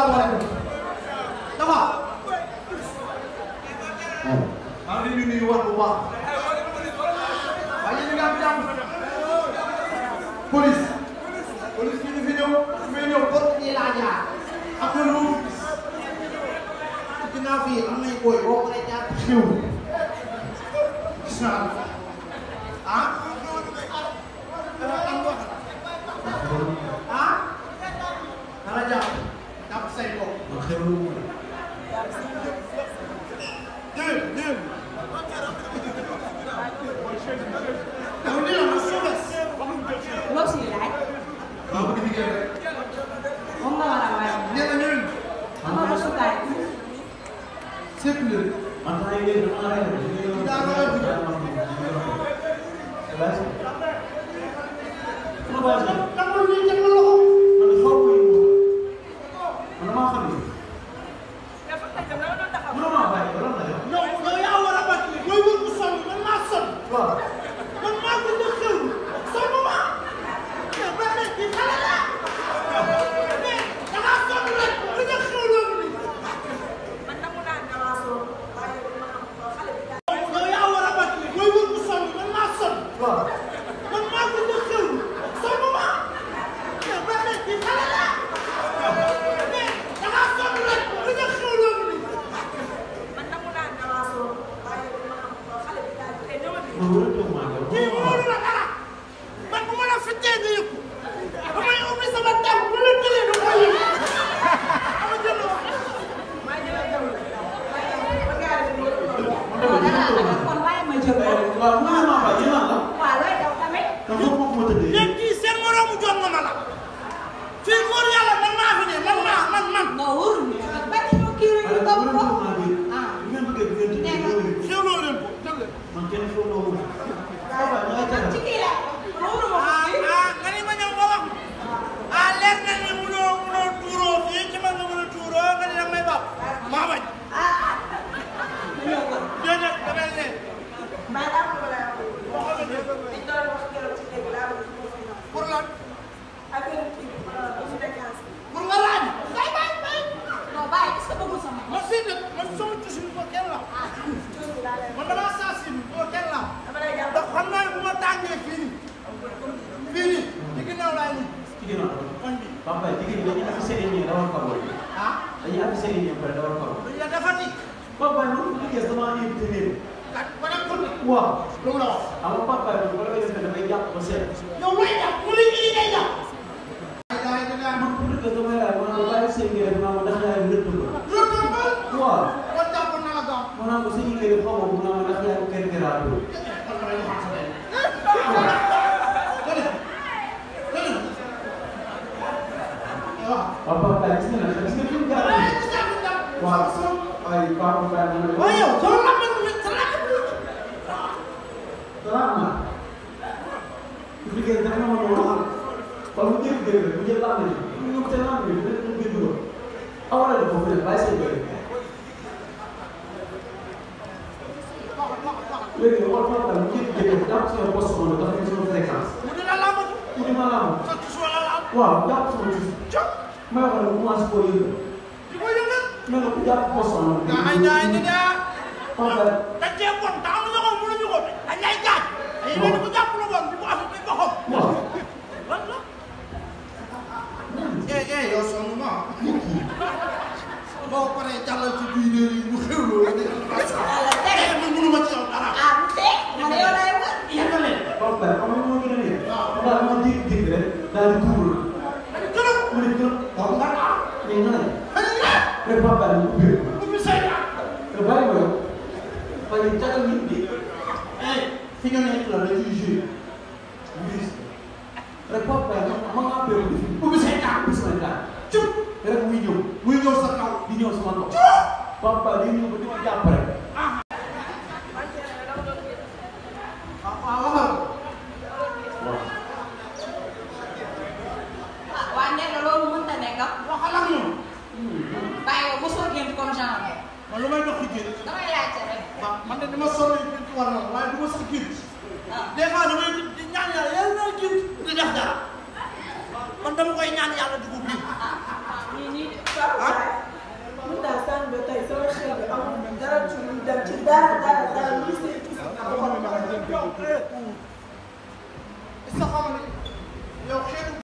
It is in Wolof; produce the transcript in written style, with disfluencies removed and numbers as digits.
salaamaaleykum. dafa. maa ngi leen di nuyu war bu baax. waaye yéen a ngi am jàmm. police bi ñu fi ñëw may ñëw bor ñi laa jaar. am na lu ci ginnaaw fii am nañu booy boo ko jaar xew. gis naa ah. ah. dara jàpp say bopp. loo siy laaj. waaw bu di rek. moom nga war a waay. nee na ñun. am na sukaay. sécurité. man maa ngi leen di maa ngi ah ci dara lu si est-ce que xam nga yow xeetu